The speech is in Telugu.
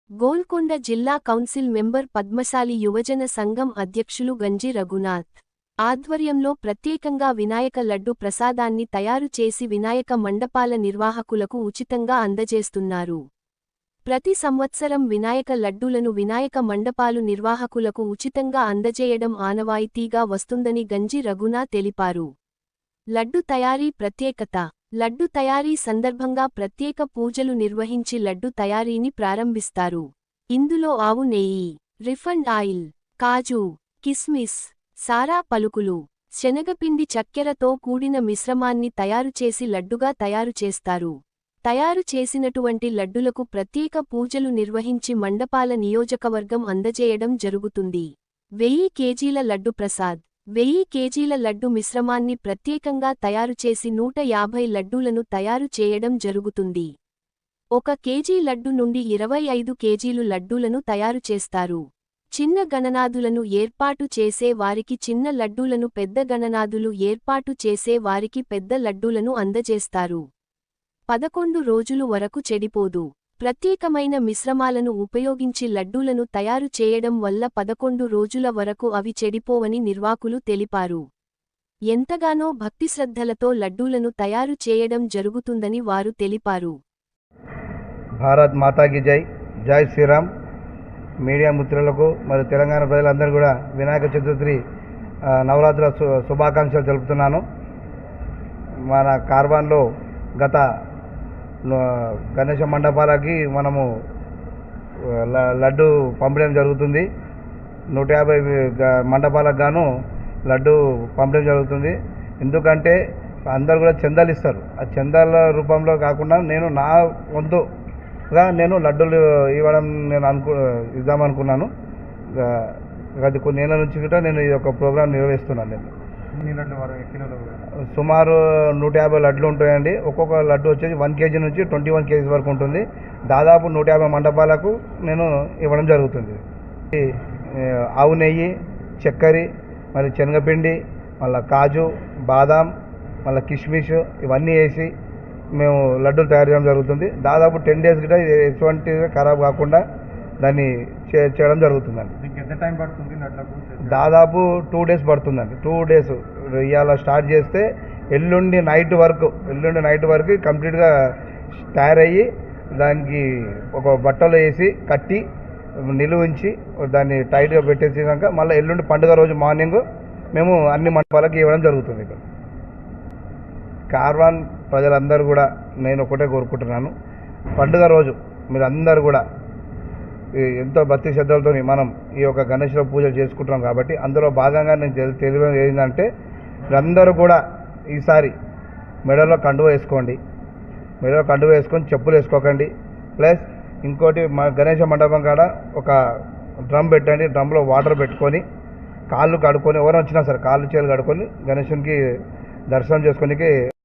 గోల్కొండ జిల్లా కౌన్సిల్ మెంబర్ పద్మశాలి యువజన సంఘం అధ్యక్షులు గంజి రఘునాథ్ ఆధ్వర్యంలో ప్రత్యేకంగా వినాయక లడ్డు ప్రసాదాన్ని తయారు చేసి వినాయక మండపాల నిర్వాహకులకు ఉచితంగా అందజేస్తున్నారు. ప్రతి సంవత్సరం వినాయక లడ్డూలను వినాయక మండపాలు నిర్వాహకులకు ఉచితంగా అందజేయడం ఆనవాయితీగా వస్తుందని గంజి రఘునాథ్ తెలిపారు. లడ్డు తయారీ ప్రత్యేకత. లడ్డు తయారీ సందర్భంగా ప్రత్యేక పూజలు నిర్వహించి లడ్డు తయారీని ప్రారంభిస్తారు. ఇందులో ఆవు నెయ్యి, రిఫండ్ ఆయిల్, కాజు, కిస్మిస్, సారా పలుకులు, శనగపిండి చక్కెరతో కూడిన మిశ్రమాన్ని తయారుచేసి లడ్డుగా తయారు చేస్తారు. తయారు చేసినటువంటి లడ్డులకు ప్రత్యేక పూజలు నిర్వహించి మండపాల నియోజకవర్గం అందజేయడం జరుగుతుంది. 1000 కేజీల లడ్డు ప్రసాద్. 1000 కేజీల లడ్డు మిశ్రమాన్ని ప్రత్యేకంగా తయారుచేసి 150 లడ్డూలను తయారు చేయడం జరుగుతుంది. 1 కేజీ లడ్డు నుండి 25 కేజీలు లడ్డూలను తయారు చేస్తారు. చిన్న గణనాథులను ఏర్పాటు చేసే వారికి చిన్న లడ్డూలను, పెద్ద గణనాథులు ఏర్పాటు చేసే వారికి పెద్ద లడ్డూలను అందజేస్తారు. 11 రోజులు వరకు చెడిపోదు. ప్రత్యేకమైన మిశ్రమాలను ఉపయోగించి లడ్డూలను తయారు చేయడం వల్ల 11 రోజుల వరకు అవి చెడిపోవని నిర్వాకులు తెలిపారు. ఎంతగానో భక్తిశ్రద్ధలతో లడ్డూలను తయారు చేయడం జరుగుతుందని వారు తెలిపారు. భారత్ మాతాకి జై. జై శ్రీరామ్. మీడియా మిత్రులకు మరియు తెలంగాణ ప్రజలందరూ కూడా వినాయక చతుర్థి నవరాత్రుల శుభాకాంక్షలు తెలుపుతున్నాను. మన కార్వాన్లో గత గణేష మండపాలకి మనము లడ్డు పంపడం జరుగుతుంది. 150 మండపాలకు గాను లడ్డు పంపడం జరుగుతుంది. ఎందుకంటే అందరు కూడా చందాలు ఇస్తారు. ఆ చందాల రూపంలో కాకుండా నేను నా వంతుగా నేను లడ్డూలు ఇవ్వడం ఇద్దామనుకున్నాను. అది కొన్ని ఏళ్ళ నుంచి కూడా నేను ఈ యొక్క ప్రోగ్రాం నిర్వహిస్తున్నాను. నేను సుమారు 150 లడ్లు ఉంటాయండి. ఒక్కొక్క లడ్డు వచ్చేసి 1 కేజీ నుంచి 21 కేజీస్ వరకు ఉంటుంది. దాదాపు 150 మండపాలకు నేను ఇవ్వడం జరుగుతుంది. ఆవు నెయ్యి, చక్కెర, మరి శనగపిండి, మళ్ళీ కాజు, బాదాం, మళ్ళీ కిస్మిస్ ఇవన్నీ వేసి మేము లడ్డూలు తయారు చేయడం జరుగుతుంది. దాదాపు 10 డేస్ కూడా ఎటువంటి ఖరాబ్ కాకుండా దాన్ని చేయడం జరుగుతుందండి. ఎంత టైం పడుతుంది? దాదాపు 2 డేస్ పడుతుందండి. 2 డేస్ ఇవాళ స్టార్ట్ చేస్తే ఎల్లుండి నైట్ వరకు కంప్లీట్గా తయారయ్యి దానికి ఒక బట్టలు వేసి కట్టి నిలువుంచి దాన్ని టైట్గా పెట్టేసినాక మళ్ళీ ఎల్లుండి పండుగ రోజు మార్నింగ్ మేము అన్ని మండపాలకు ఇవ్వడం జరుగుతుంది. ఇక్కడ కార్వాన్ ప్రజలందరూ కూడా నేను ఒకటే కోరుకుంటున్నాను, పండుగ రోజు మీరు అందరూ కూడా ఎంతో భక్తి శ్రద్ధలతో మనం ఈ యొక్క గణేశుల పూజలు చేసుకుంటున్నాం కాబట్టి అందులో భాగంగా నేను తెలియదు ఏంటంటే మీరందరూ కూడా ఈసారి మెడలో కండువ వేసుకోండి. మెడలో కండువ వేసుకొని చెప్పులు వేసుకోకండి. ప్లస్ ఇంకోటి మా గణేష మండపం కాడ ఒక డ్రమ్ పెట్టండి. డ్రమ్లో వాటర్ పెట్టుకొని కాళ్ళు కడుక్కొని, ఎవరైనా వచ్చినా సరే కాళ్ళు చేతులు కడుక్కొని గణేశునికి దర్శనం చేసుకోనికి